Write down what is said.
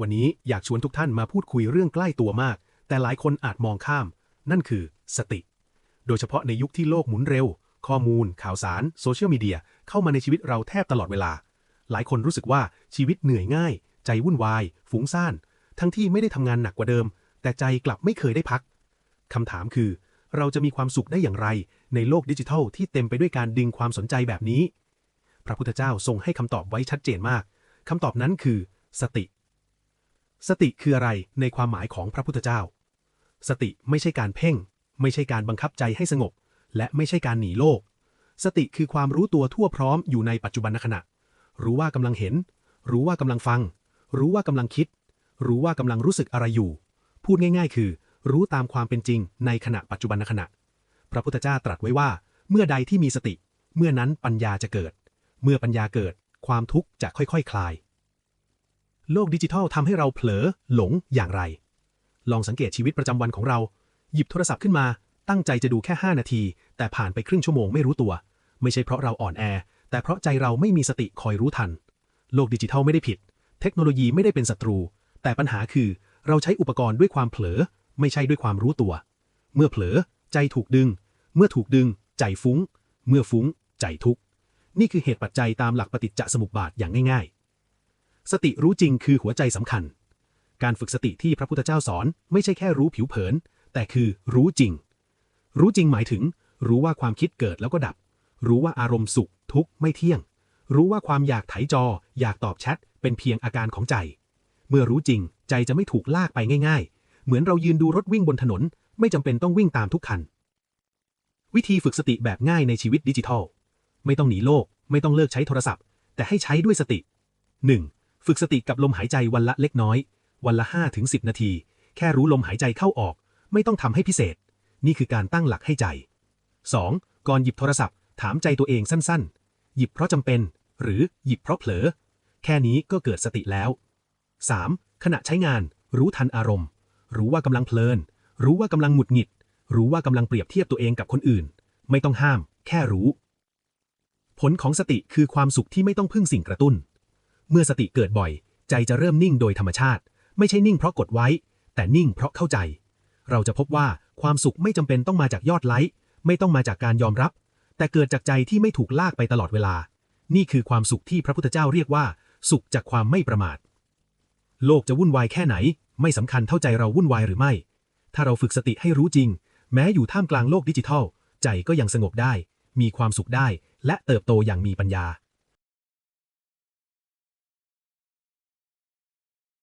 วันนี้อยากชวนทุกท่านมาพูดคุยเรื่องใกล้ตัวมากแต่หลายคนอาจมองข้ามนั่นคือสติโดยเฉพาะในยุคที่โลกหมุนเร็วข้อมูลข่าวสารโซเชียลมีเดียเข้ามาในชีวิตเราแทบตลอดเวลาหลายคนรู้สึกว่าชีวิตเหนื่อยง่ายใจวุ่นวายฟุ้งซ่านทั้งที่ไม่ได้ทำงานหนักกว่าเดิมแต่ใจกลับไม่เคยได้พักคำถามคือเราจะมีความสุขได้อย่างไรในโลกดิจิทัลที่เต็มไปด้วยการดึงความสนใจแบบนี้พระพุทธเจ้าทรงให้คำตอบไว้ชัดเจนมากคำตอบนั้นคือสติคืออะไรในความหมายของพระพุทธเจ้าสติไม่ใช่การเพ่งไม่ใช่การบังคับใจให้สงบและไม่ใช่การหนีโลกสติคือความรู้ตัวทั่วพร้อมอยู่ในปัจจุบันขณะรู้ว่ากำลังเห็นรู้ว่ากำลังฟังรู้ว่ากำลังคิดรู้ว่ากำลังรู้สึกอะไรอยู่พูดง่ายๆคือรู้ตามความเป็นจริงในขณะปัจจุบันขณะพระพุทธเจ้าตรัสไว้ว่าเมื่อใดที่มีสติเมื่อนั้นปัญญาจะเกิดเมื่อปัญญาเกิดความทุกข์จะค่อยๆคลายโลกดิจิทัลทำให้เราเผลอหลงอย่างไรลองสังเกตชีวิตประจำวันของเราหยิบโทรศัพท์ขึ้นมาตั้งใจจะดูแค่5นาทีแต่ผ่านไปครึ่งชั่วโมงไม่รู้ตัวไม่ใช่เพราะเราอ่อนแอแต่เพราะใจเราไม่มีสติคอยรู้ทันโลกดิจิทัลไม่ได้ผิดเทคโนโลยีไม่ได้เป็นศัตรูแต่ปัญหาคือเราใช้อุปกรณ์ด้วยความเผลอไม่ใช่ด้วยความรู้ตัวเมื่อเผลอใจถูกดึงเมื่อถูกดึงใจฟุ้งเมื่อฟุ้งใจทุกข์นี่คือเหตุปัจจัยตามหลักปฏิจจสมุปบาทอย่างง่ายๆสติรู้จริงคือหัวใจสำคัญการฝึกสติที่พระพุทธเจ้าสอนไม่ใช่แค่รู้ผิวเผินแต่คือรู้จริงหมายถึงรู้ว่าความคิดเกิดแล้วก็ดับรู้ว่าอารมณ์สุขทุกข์ไม่เที่ยงรู้ว่าความอยากไถจออยากตอบแชทเป็นเพียงอาการของใจเมื่อรู้จริงใจจะไม่ถูกลากไปง่ายๆเหมือนเรายืนดูรถวิ่งบนถนนไม่จำเป็นต้องวิ่งตามทุกคันวิธีฝึกสติแบบง่ายในชีวิตดิจิทัลไม่ต้องหนีโลกไม่ต้องเลิกใช้โทรศัพท์แต่ให้ใช้ด้วยสติ 1. ฝึกสติกับลมหายใจวันละเล็กน้อยวันละ 5-10 นาทีแค่รู้ลมหายใจเข้าออกไม่ต้องทำให้พิเศษนี่คือการตั้งหลักให้ใจ 2. ก่อนหยิบโทรศัพท์ถามใจตัวเองสั้นๆหยิบเพราะจำเป็นหรือหยิบเพราะเผลอแค่นี้ก็เกิดสติแล้ว 3. ขณะใช้งานรู้ทันอารมณ์รู้ว่ากำลังเพลินรู้ว่ากำลังหงุดหงิดรู้ว่ากำลังเปรียบเทียบตัวเองกับคนอื่นไม่ต้องห้ามแค่รู้ผลของสติคือความสุขที่ไม่ต้องพึ่งสิ่งกระตุ้นเมื่อสติเกิดบ่อยใจจะเริ่มนิ่งโดยธรรมชาติไม่ใช่นิ่งเพราะกดไว้แต่นิ่งเพราะเข้าใจเราจะพบว่าความสุขไม่จำเป็นต้องมาจากยอดไลค์ไม่ต้องมาจากการยอมรับแต่เกิดจากใจที่ไม่ถูกลากไปตลอดเวลานี่คือความสุขที่พระพุทธเจ้าเรียกว่าสุขจากความไม่ประมาทโลกจะวุ่นวายแค่ไหนไม่สำคัญเท่าใจเราวุ่นวายหรือไม่ถ้าเราฝึกสติให้รู้จริงแม้อยู่ท่ามกลางโลกดิจิทัลใจก็ยังสงบได้มีความสุขได้และเติบโตอย่างมีปัญญา